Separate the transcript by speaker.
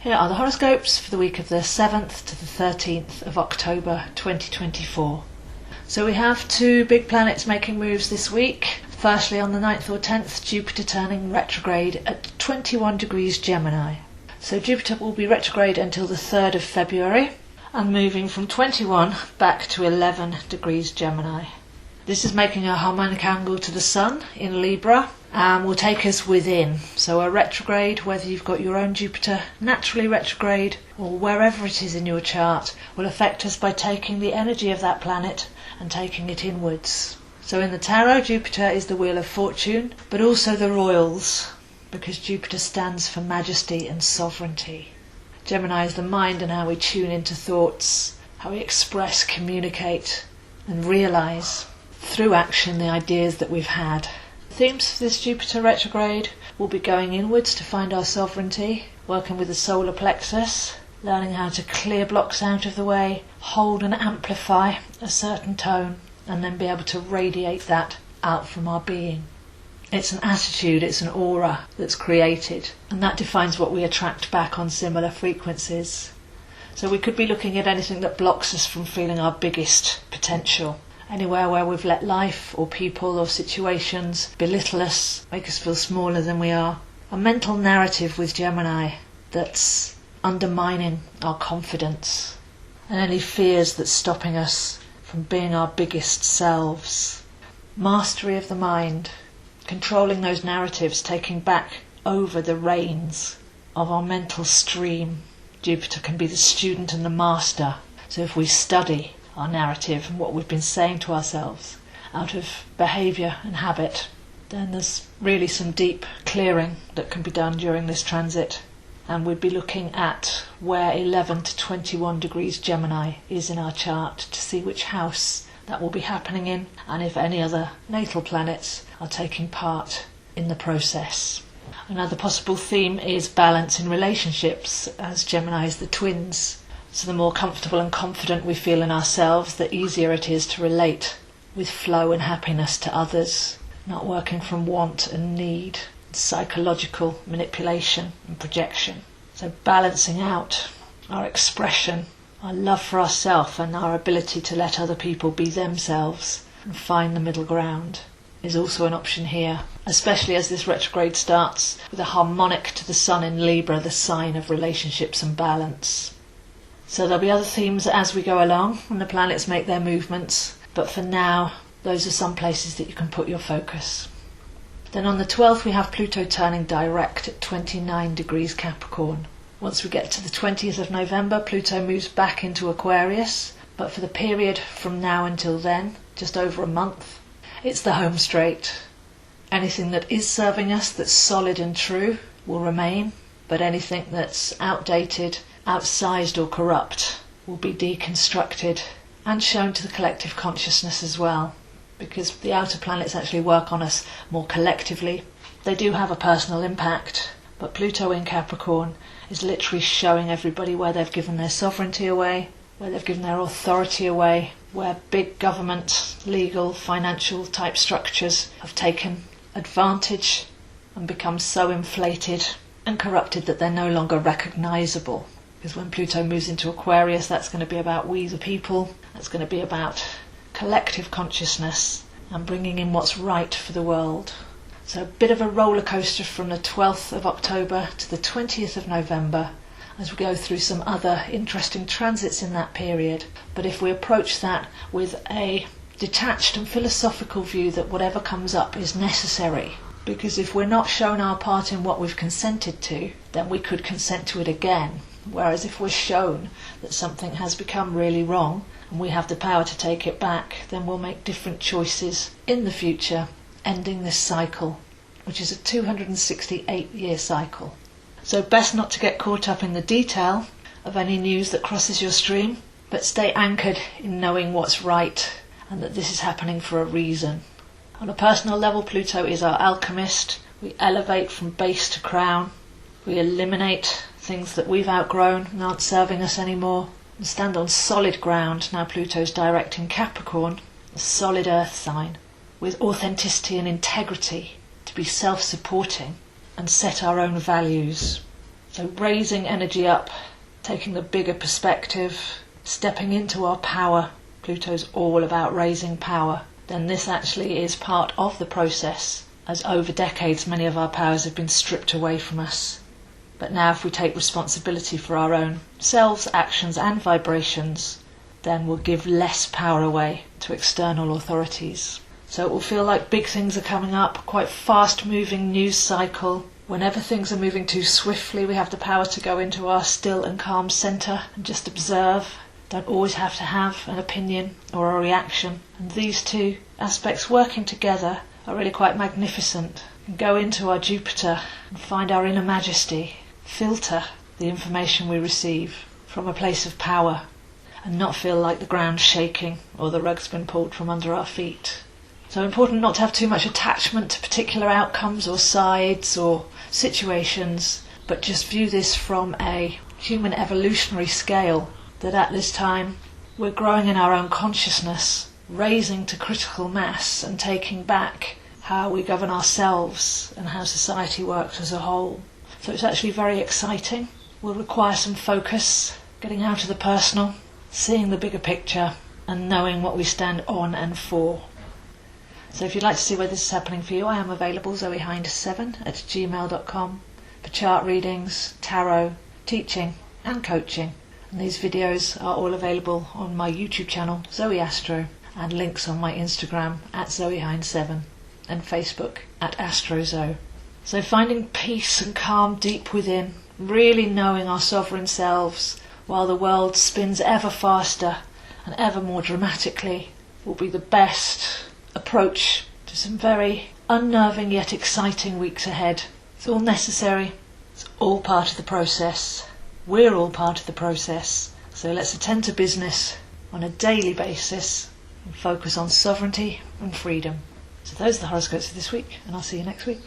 Speaker 1: Here are the horoscopes for the week of the 7th to the 13th of October 2024. So we have two big planets making moves this week. Firstly, on the 9th or 10th, Jupiter turning retrograde at 21 degrees Gemini. So Jupiter will be retrograde until the 3rd of February and moving from 21 back to 11 degrees Gemini. This is making a harmonic angle to the Sun in Libra and will take us within. So a retrograde, whether you've got your own Jupiter naturally retrograde or wherever it is in your chart, will affect us by taking the energy of that planet and taking it inwards. So in the Tarot, Jupiter is the wheel of fortune, but also the royals, because Jupiter stands for majesty and sovereignty. Gemini is the mind and how we tune into thoughts, how we express, communicate and realise through action the ideas that we've had. The themes for this Jupiter retrograde will be going inwards to find our sovereignty, working with the solar plexus, learning how to clear blocks out of the way, hold and amplify a certain tone, and then be able to radiate that out from our being. It's an attitude, it's an aura that's created, and that defines what we attract back on similar frequencies. So we could be looking at anything that blocks us from feeling our biggest potential. Anywhere where we've let life or people or situations belittle us, make us feel smaller than we are. A mental narrative with Gemini that's undermining our confidence, and any fears that's stopping us from being our biggest selves. Mastery of the mind, controlling those narratives, taking back over the reins of our mental stream. Jupiter can be the student and the master. So if we study our narrative and what we've been saying to ourselves out of behaviour and habit, then there's really some deep clearing that can be done during this transit. And we'd be looking at where 11 to 21 degrees Gemini is in our chart to see which house that will be happening in, and if any other natal planets are taking part in the process. Another possible theme is balance in relationships, as Gemini is the twins. So the more comfortable and confident we feel in ourselves, the easier it is to relate with flow and happiness to others, not working from want and need, psychological manipulation and projection. So balancing out our expression, our love for ourselves and our ability to let other people be themselves and find the middle ground is also an option here, especially as this retrograde starts with a harmonic to the Sun in Libra, the sign of relationships and balance. So there'll be other themes as we go along when the planets make their movements, but for now those are some places that you can put your focus. Then on the 12th we have Pluto turning direct at 29 degrees Capricorn. Once we get to the 20th of November, Pluto moves back into Aquarius, but for the period from now until then, just over a month, it's the home straight. Anything that is serving us, that's solid and true, will remain, but anything that's outdated, outsized or corrupt will be deconstructed and shown to the collective consciousness as well, because the outer planets actually work on us more collectively. They do have a personal impact, but Pluto in Capricorn is literally showing everybody where they've given their sovereignty away, where they've given their authority away, where big government, legal, financial type structures have taken advantage and become so inflated and corrupted that they're no longer recognisable. Because when Pluto moves into Aquarius, that's going to be about we the people, that's going to be about collective consciousness and bringing in what's right for the world. So a bit of a roller coaster from the 12th of October to the 20th of November as we go through some other interesting transits in that period. But if we approach that with a detached and philosophical view that whatever comes up is necessary, because if we're not shown our part in what we've consented to, then we could consent to it again. Whereas if we're shown that something has become really wrong and we have the power to take it back, then we'll make different choices in the future, ending this cycle, which is a 268-year cycle. So best not to get caught up in the detail of any news that crosses your stream, but stay anchored in knowing what's right and that this is happening for a reason. On a personal level, Pluto is our alchemist. We elevate from base to crown. We eliminate things that we've outgrown and aren't serving us anymore, and stand on solid ground. Now Pluto's direct in Capricorn, a solid earth sign, with authenticity and integrity to be self-supporting and set our own values. So raising energy up, taking the bigger perspective, stepping into our power. Pluto's all about raising power. Then this actually is part of the process, as over decades many of our powers have been stripped away from us. But now if we take responsibility for our own selves, actions and vibrations, then we'll give less power away to external authorities. So it will feel like big things are coming up, quite fast moving news cycle. Whenever things are moving too swiftly, we have the power to go into our still and calm centre and just observe. Don't always have to have an opinion or a reaction. And these two aspects working together are really quite magnificent. And go into our Jupiter and find our inner majesty, filter the information we receive from a place of power and not feel like the ground's shaking or the rug's been pulled from under our feet. So important not to have too much attachment to particular outcomes or sides or situations, but just view this from a human evolutionary scale, that at this time we're growing in our own consciousness, raising to critical mass and taking back how we govern ourselves and how society works as a whole. So it's actually very exciting. Will require some focus, getting out of the personal, seeing the bigger picture and knowing what we stand on and for. So if you'd like to see where this is happening for you, I am available, zoehind7@gmail.com, for chart readings, tarot, teaching and coaching. And these videos are all available on my YouTube channel, Zoe Astro, and links on my Instagram @zoehind7 and Facebook @astrozo. So finding peace and calm deep within, really knowing our sovereign selves while the world spins ever faster and ever more dramatically will be the best approach to some very unnerving yet exciting weeks ahead. It's all necessary. It's all part of the process. We're all part of the process. So let's attend to business on a daily basis and focus on sovereignty and freedom. So those are the horoscopes for this week, and I'll see you next week.